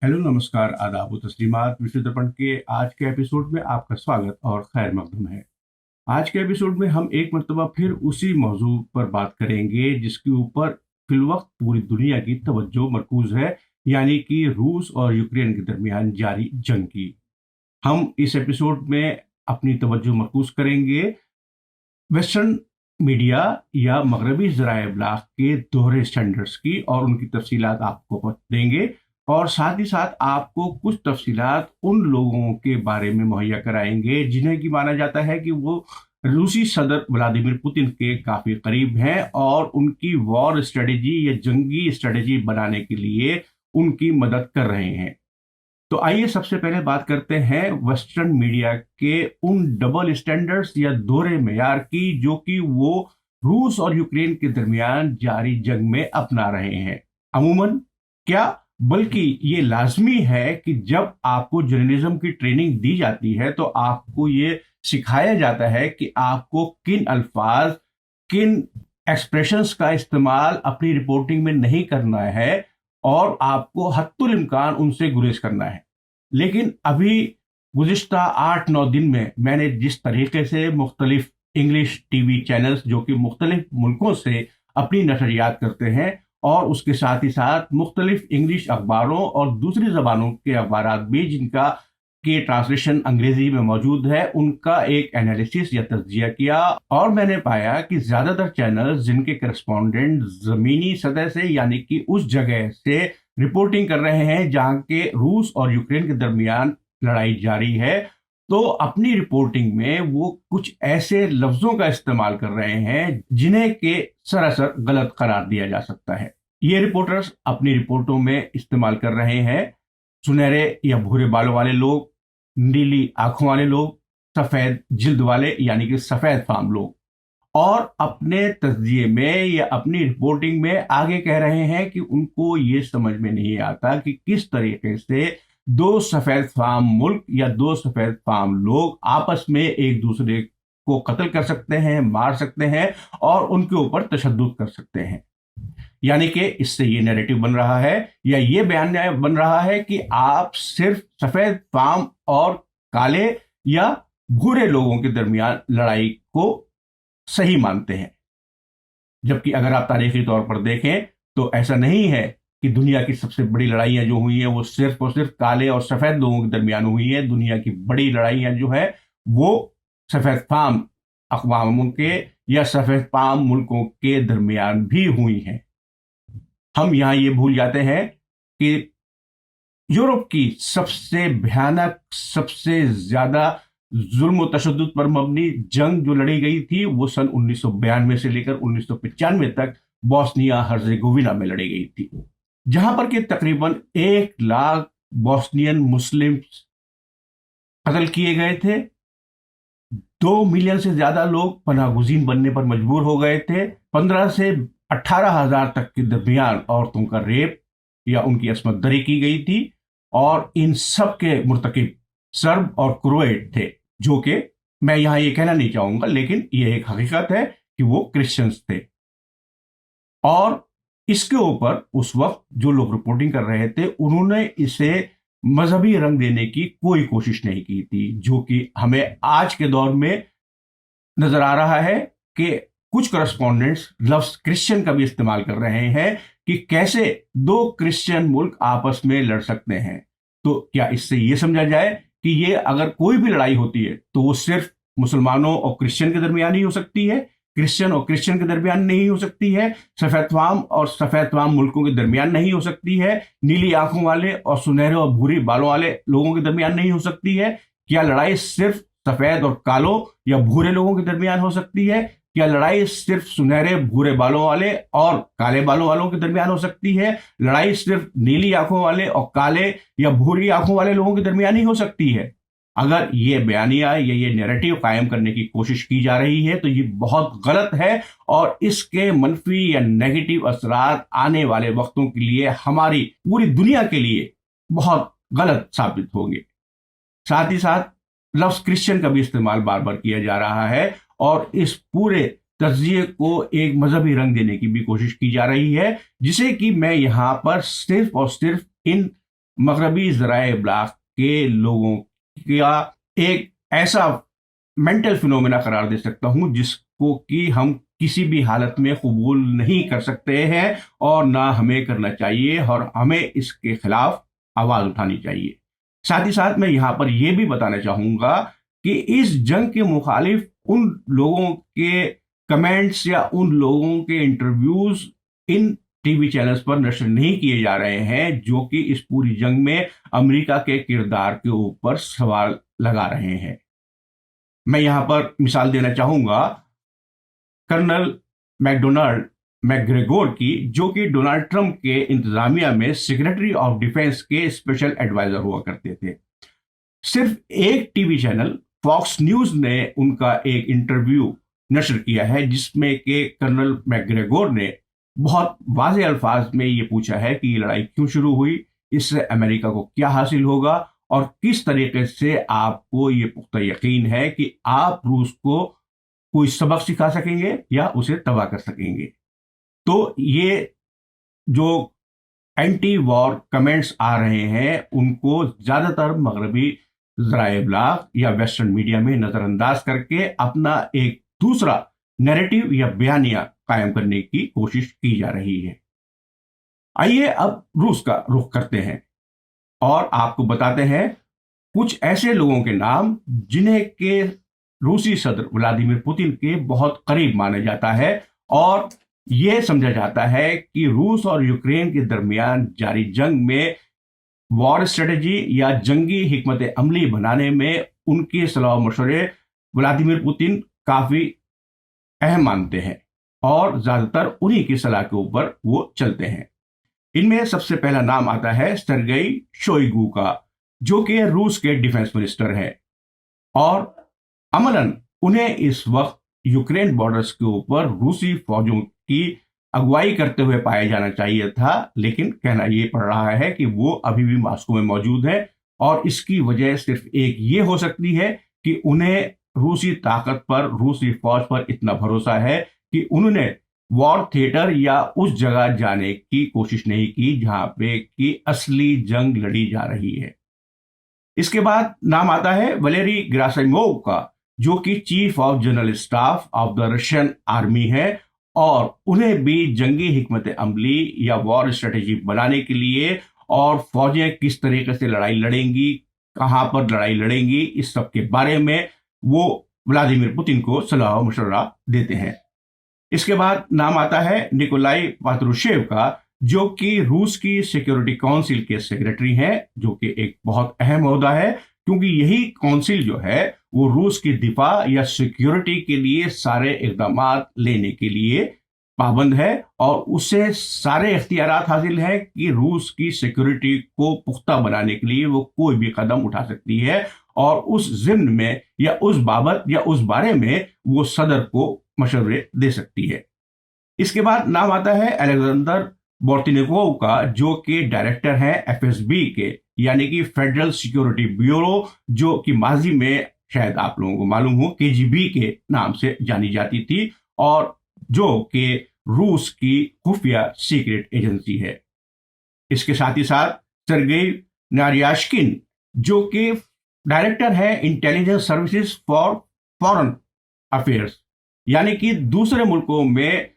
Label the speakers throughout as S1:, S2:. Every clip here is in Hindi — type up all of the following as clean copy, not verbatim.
S1: हेलो, नमस्कार, आदाब व तस्लीमात। विश्व दर्पण के आज के एपिसोड में आपका स्वागत और खैर मकदम है। आज के एपिसोड में हम एक मर्तबा फिर उसी मौजू पर बात करेंगे जिसके ऊपर फिलवक्त पूरी दुनिया की तवज्जो मरकूज है, यानी कि रूस और यूक्रेन के दरमियान जारी जंग की। हम इस एपिसोड में अपनी तवज्जो मरकूज करेंगे वेस्टर्न मीडिया या मगरबी ज़राए इब्लाग के दोहरे स्टैंडर्ड्स की, और उनकी तफसीलात आपको देंगे। और साथ ही साथ आपको कुछ तफसीलात उन लोगों के बारे में मुहैया कराएंगे जिन्हें कि माना जाता है कि वो रूसी सदर व्लादिमीर पुतिन के काफ़ी करीब हैं और उनकी वॉर स्ट्रेटेजी या जंगी स्ट्रेटेजी बनाने के लिए उनकी मदद कर रहे हैं। तो आइए सबसे पहले बात करते हैं वेस्टर्न मीडिया के उन डबल स्टैंडर्ड्स या दोहरे मेयार की जो कि वो रूस और यूक्रेन के दरमियान जारी जंग में अपना रहे हैं। अमूमन क्या, बल्कि ये लाजमी है कि जब आपको जर्नलिज्म की ट्रेनिंग दी जाती है तो आपको ये सिखाया जाता है कि आपको किन अल्फाज, किन एक्सप्रेशंस का इस्तेमाल अपनी रिपोर्टिंग में नहीं करना है और आपको हत्तुल इम्कान उनसे गुरेज करना है। लेकिन अभी गुज़िश्ता 8-9 दिन में मैंने जिस तरीके से मुख्तलिफ इंग्लिश टीवी चैनल्स जो कि मुख्तलिफ मुल्कों से अपनी नशरियात करते हैं और उसके साथ ही साथ मुख्तलिफ इंग्लिश अखबारों और दूसरी ज़बानों के अखबारात भी जिनका के ट्रांसलेशन अंग्रेजी में मौजूद है, उनका एक एनालिसिस या तज्जिया किया, और मैंने पाया कि ज़्यादातर चैनल्स जिनके करस्पॉन्डेंट ज़मीनी सतह से यानी कि उस जगह से रिपोर्टिंग कर रहे हैं जहां के रूस और यूक्रेन के दरमियान लड़ाई जारी है, तो अपनी रिपोर्टिंग में वो कुछ ऐसे लफ्ज़ों का इस्तेमाल कर रहे हैं जिन्हें के सरासर गलत करार दिया जा सकता है। ये रिपोर्टर्स अपनी रिपोर्टों में इस्तेमाल कर रहे हैं सुनहरे या भूरे बालों वाले लोग, नीली आंखों वाले लोग, सफेद जिल्द वाले यानी कि सफेद फार्म लोग, और अपने तज्जिए में या अपनी रिपोर्टिंग में आगे कह रहे हैं कि उनको ये समझ में नहीं आता कि किस तरीके से दो सफेद फार्म मुल्क या दो सफेद फार्म लोग आपस में एक दूसरे को कत्ल कर सकते हैं, मार सकते हैं और उनके ऊपर तशद्दुद कर सकते हैं। यानी कि इससे ये नैरेटिव बन रहा है या ये बयान बन रहा है कि आप सिर्फ सफेद फार्म और काले या भूरे लोगों के दरमियान लड़ाई को सही मानते हैं, जबकि अगर आप तारीखी तौर पर देखें तो ऐसा नहीं है कि दुनिया की सबसे बड़ी लड़ाइयां जो हुई हैं वो सिर्फ और सिर्फ काले और सफेद लोगों के दरमियान हुई हैं। दुनिया की बड़ी लड़ाइयां जो है वो सफेद फार्म अक़वामों के या सफेद फार्म मुल्कों के दरमियान भी हुई हैं। हम यहां ये भूल जाते हैं कि यूरोप की सबसे भयानक, सबसे ज्यादा जुल्म और तशद्दुद पर मबनी जंग जो लड़ी गई थी वो सन 1992 से लेकर 1995 तक बोस्निया हर्जेगोविना में लड़ी गई थी, जहां पर के तकरीबन 1 लाख बोस्नियन मुस्लिम कत्ल किए गए थे। 2 मिलियन से ज्यादा लोग पनाहगुज़ीन बनने पर मजबूर हो गए थे। 15 से 18,000 तक के दरमियान औरतों का रेप या उनकी अस्मत दरी की गई थी, और इन सब के मुर्तकिब सर्ब और क्रोएट थे, जो कि मैं यहां ये कहना नहीं चाहूंगा लेकिन ये एक हकीकत है कि वो क्रिश्चियंस थे। और इसके ऊपर उस वक्त जो लोग रिपोर्टिंग कर रहे थे उन्होंने इसे मजहबी रंग देने की कोई कोशिश नहीं की थी, जो कि हमें आज के दौर में नजर आ रहा है कि कुछ करस्पॉन्डेंट्स लफ्ज क्रिश्चियन का भी इस्तेमाल कर रहे हैं कि कैसे 2 क्रिश्चियन मुल्क आपस में लड़ सकते हैं। तो क्या इससे यह समझा जाए कि ये अगर कोई भी लड़ाई होती है तो वो सिर्फ मुसलमानों और क्रिश्चियन के दरमियान ही हो सकती है, क्रिश्चियन और क्रिश्चियन के दरमियान नहीं हो सकती है, सफेद फार्म और सफेद फार्म मुल्कों के दरमियान नहीं हो सकती है, नीली आंखों वाले और सुनहरे और भूरी बालों वाले लोगों के दरमियान नहीं हो सकती है? क्या लड़ाई सिर्फ सफेद और कालों या भूरे लोगों के दरमियान हो सकती है? क्या लड़ाई सिर्फ सुनहरे भूरे बालों वाले और काले बालों वालों के दरमियान हो सकती है? लड़ाई सिर्फ नीली आंखों वाले और काले या भूरी आंखों वाले लोगों के दरमियान ही हो सकती है? अगर ये बयानिया या ये नैरेटिव कायम करने की कोशिश की जा रही है तो ये बहुत गलत है और इसके मनफी या नेगेटिव असरात आने वाले वक्तों के लिए हमारी पूरी दुनिया के लिए बहुत गलत साबित होंगे। साथ ही साथ लफ्ज क्रिश्चियन का भी इस्तेमाल बार बार किया जा रहा है और इस पूरे तज्जिए को एक मजहबी रंग देने की भी कोशिश की जा रही है, जिसे कि मैं यहां पर सिर्फ और सिर्फ इन मगरबी ज़राए इब्लाग के लोगों का एक ऐसा मेंटल फिनोमेना करार दे सकता हूं जिसको कि हम किसी भी हालत में कबूल नहीं कर सकते हैं और ना हमें करना चाहिए, और हमें इसके खिलाफ आवाज उठानी चाहिए। साथ ही साथ मैं यहां पर यह भी बताना चाहूंगा कि इस जंग के मुखालिफ उन लोगों के कमेंट्स या उन लोगों के इंटरव्यूज इन टीवी चैनल्स पर नशर नहीं किए जा रहे हैं जो कि इस पूरी जंग में अमेरिका के किरदार के ऊपर सवाल लगा रहे हैं। मैं यहां पर मिसाल देना चाहूंगा कर्नल मैकडोनाल्ड मैकग्रेगोर की, जो कि डोनाल्ड ट्रंप के इंतजामिया में सेक्रेटरी ऑफ डिफेंस के स्पेशल एडवाइजर हुआ करते थे। सिर्फ एक टीवी चैनल फॉक्स न्यूज ने उनका एक इंटरव्यू नशर किया है जिसमें कि कर्नल मैकग्रेगोर ने बहुत वाज़ेह अल्फाज में ये पूछा है कि ये लड़ाई क्यों शुरू हुई, इससे अमेरिका को क्या हासिल होगा और किस तरीके से आपको ये पुख्ता यकीन है कि आप रूस को कोई सबक सिखा सकेंगे या उसे तबाह कर सकेंगे। तो ये जो एंटी वॉर कमेंट्स आ रहे हैं उनको ज्यादातर मगरबी ज़राए इब्लाग या वेस्टर्न मीडिया में नजरअंदाज करके अपना एक दूसरा नैरेटिव या बयानिया कायम करने की कोशिश की जा रही है। आइए अब रूस का रुख करते हैं और आपको बताते हैं कुछ ऐसे लोगों के नाम जिन्हें के रूसी सदर व्लादिमीर पुतिन के बहुत करीब माना जाता है और यह समझा जाता है कि रूस और यूक्रेन के दरमियान जारी जंग में वॉर स्ट्रेटेजी या जंगी हिकमत अमली बनाने में उनके सलाह मशवरे व्लादिमीर पुतिन काफी अहम मानते हैं और ज्यादातर उन्हीं की सलाह के ऊपर वो चलते हैं। इनमें सबसे पहला नाम आता है सर्गेई शोइगु का, जो कि रूस के डिफेंस मिनिस्टर हैं और अमलन उन्हें इस वक्त यूक्रेन बॉर्डर्स के ऊपर रूसी फौजों की अगुवाई करते हुए पाया जाना चाहिए था, लेकिन कहना यह पड़ रहा है कि वो अभी भी मॉस्को में मौजूद है और इसकी वजह सिर्फ एक ये हो सकती है कि उन्हें रूसी ताकत पर, रूसी फौज पर इतना भरोसा है कि उन्होंने वॉर थिएटर या उस जगह जाने की कोशिश नहीं की जहां पे कि असली जंग लड़ी जा रही है। इसके बाद नाम आता है वलेरी ग्रासिमोव का, जो कि chief of general staff of the Russian army है और उन्हें भी जंगी हिकमत अमली या वॉर स्ट्रेटेजी बनाने के लिए और फौजें किस तरीके से लड़ाई लड़ेंगी, कहां पर लड़ाई लड़ेंगी, इस सब के बारे में वो व्लादिमीर पुतिन को सलाह मशवरा देते हैं। इसके बाद नाम आता है निकोलाई पात्रुशेव का, जो कि रूस की सिक्योरिटी काउंसिल के सेक्रेटरी हैं, जो कि एक बहुत अहम ओहदा है क्योंकि यही काउंसिल जो है वो रूस की दिफा या सिक्योरिटी के लिए सारे इकदाम लेने के लिए पाबंद है और उसे सारे इख्तियारात हासिल है कि रूस की सिक्योरिटी को पुख्ता बनाने के लिए वो कोई भी कदम उठा सकती है और उस जिम्न में या उस बाबत या उस बारे में वो सदर को मशवरे दे सकती है। इसके बाद नाम आता है अलेक्जेंडर बोर्तिनिकोव का, जो कि डायरेक्टर हैं एफएसबी के, यानी कि फेडरल सिक्योरिटी ब्यूरो, जो कि माजी में शायद आप लोगों को मालूम हो केजीबी के नाम से जानी जाती थी और जो कि रूस की खुफिया सीक्रेट एजेंसी है। इसके साथ ही साथ सर्गेई नारियाश्किन, जो कि डायरेक्टर है intelligence services for foreign affairs, यानी कि दूसरे मुल्कों में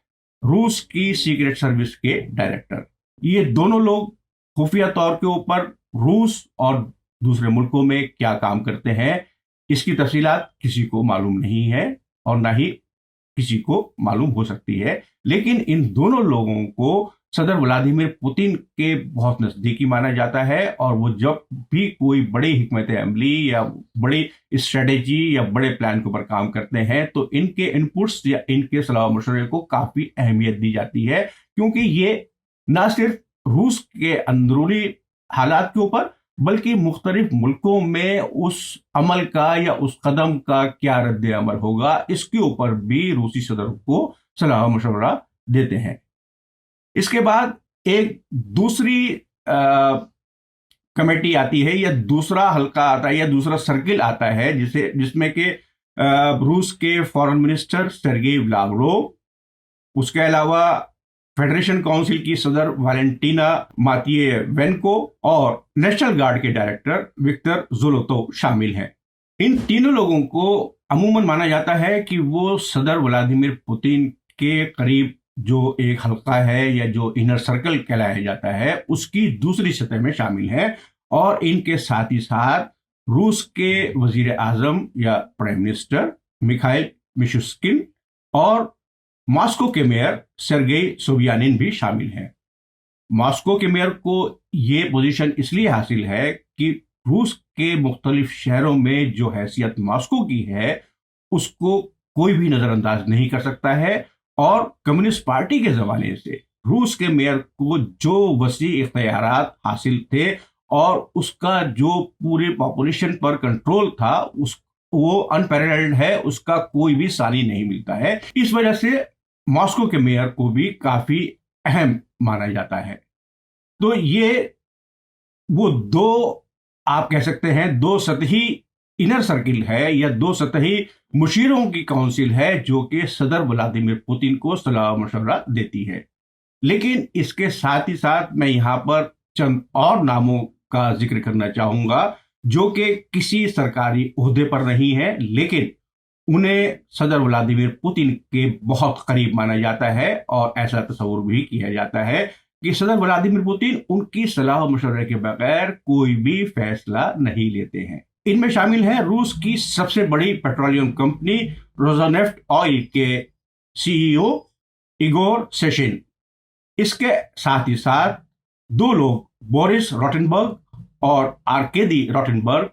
S1: रूस की सीक्रेट सर्विस के डायरेक्टर। ये दोनों लोग खुफिया तौर के ऊपर रूस और दूसरे मुल्कों में क्या काम करते हैं इसकी तफसीलात किसी को मालूम नहीं है और ना ही किसी को मालूम हो सकती है, लेकिन इन दोनों लोगों को सदर व्लादिमीर पुतिन के बहुत नजदीकी माना जाता है और वो जब भी कोई बड़ी हिकमत अमली या बड़ी स्ट्रेटेजी या बड़े प्लान के ऊपर काम करते हैं तो इनके इनपुट्स या इनके सलाह मशवरे को काफी अहमियत दी जाती है, क्योंकि ये ना सिर्फ रूस के अंदरूनी हालात के ऊपर बल्कि मुख्तलिफ मुल्कों में उस अमल का या उस कदम का क्या रद्द अमल होगा इसके ऊपर भी रूसी सदर को सलाह मशवरा देते हैं। इसके बाद एक दूसरी कमेटी आती है या दूसरा हल्का आता है या दूसरा सर्किल आता है जिसमें के रूस के फॉरेन मिनिस्टर सर्गेई लावरोव, उसके अलावा फेडरेशन काउंसिल की सदर वैलेंटीना मातियेवेंको और नेशनल गार्ड के डायरेक्टर विक्टर जोलोटोव शामिल हैं। इन तीनों लोगों को अमूमन माना जाता है कि वो सदर व्लादिमीर पुतिन के करीब जो एक हल्का है या जो इनर सर्कल कहलाया जाता है उसकी दूसरी सतह में शामिल है, और इनके साथ ही साथ रूस के वजीर आजम या प्राइम मिनिस्टर मिखाइल मिशुस्किन और मॉस्को के मेयर सेर्गेई सोबियानिन भी शामिल हैं। मॉस्को के मेयर को ये पोजीशन इसलिए हासिल है कि रूस के मुख्तलिफ शहरों में जो हैसियत मॉस्को की है उसको कोई भी नजरअंदाज नहीं कर सकता है, और कम्युनिस्ट पार्टी के जमाने से रूस के मेयर को जो वसी इख्तियारात हासिल थे और उसका जो पूरे पॉपुलेशन पर कंट्रोल था वो अनपैरेलल्ड है, उसका कोई भी सानी नहीं मिलता है। इस वजह से मॉस्को के मेयर को भी काफी अहम माना जाता है। तो ये वो दो, आप कह सकते हैं, दो सतही इनर सर्किल है या दो सतही मुशीरों की काउंसिल है जो कि सदर व्लादिमीर पुतिन को सलाह मशवरा देती है। लेकिन इसके साथ ही साथ मैं यहां पर चंद और नामों का जिक्र करना चाहूंगा जो कि किसी सरकारी ओहदे पर नहीं है, लेकिन उन्हें सदर व्लादिमीर पुतिन के बहुत करीब माना जाता है, और ऐसा तस्वुर भी किया जाता है कि सदर व्लादिमीर पुतिन उनकी सलाह मशवरे के बगैर कोई भी फैसला नहीं लेते हैं। इनमें शामिल है रूस की सबसे बड़ी पेट्रोलियम कंपनी रोजनेफ्ट ऑयल के सीईओ इगोर सेशिन। इसके साथ ही साथ दो लोग, बोरिस रोटेनबर्ग और आर्केदी रोटेनबर्ग,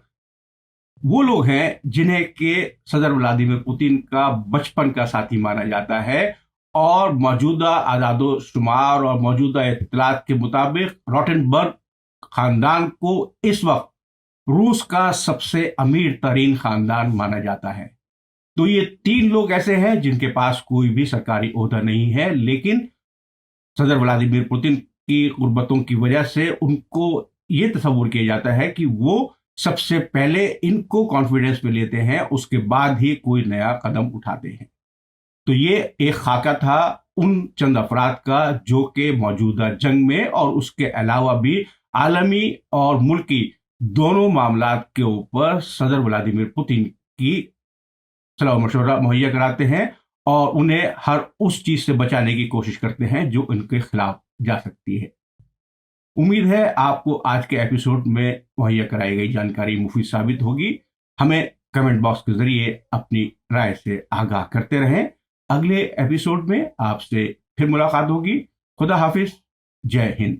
S1: वो लोग हैं जिन्हें के सदर व्लादिमीर पुतिन का बचपन का साथी माना जाता है, और मौजूदा आदादो शुमार और मौजूदा इत्तलात के मुताबिक रोटेनबर्ग खानदान को इस वक्त रूस का सबसे अमीर तरीन खानदान माना जाता है। तो ये तीन लोग ऐसे हैं जिनके पास कोई भी सरकारी ओहदा नहीं है, लेकिन सदर व्लादिमीर पुतिन की कुर्बतों की वजह से उनको ये तस्वुर किया जाता है कि वो सबसे पहले इनको कॉन्फिडेंस में लेते हैं, उसके बाद ही कोई नया कदम उठाते हैं। तो ये एक खाका था उन चंद अफराद का जो कि मौजूदा जंग में और उसके अलावा भी आलमी और मुल्की दोनों मामलात के ऊपर सदर व्लादिमीर पुतिन की सलाह मशवरा मुहैया कराते हैं और उन्हें हर उस चीज से बचाने की कोशिश करते हैं जो उनके खिलाफ जा सकती है। उम्मीद है आपको आज के एपिसोड में मुहैया कराई गई जानकारी मुफीद साबित होगी। हमें कमेंट बॉक्स के जरिए अपनी राय से आगाह करते रहें। अगले एपिसोड में आपसे फिर मुलाकात होगी। खुदा हाफिज, जय हिंद।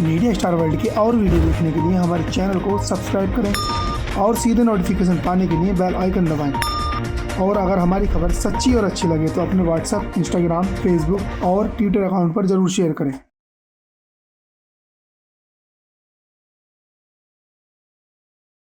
S2: मीडिया स्टार वर्ल्ड के और वीडियो देखने के लिए हमारे चैनल को सब्सक्राइब करें और सीधे नोटिफिकेशन पाने के लिए बेल आइकन दबाएं। और अगर हमारी खबर सच्ची और अच्छी लगे तो अपने व्हाट्सएप, इंस्टाग्राम, फेसबुक और ट्विटर अकाउंट पर जरूर शेयर करें।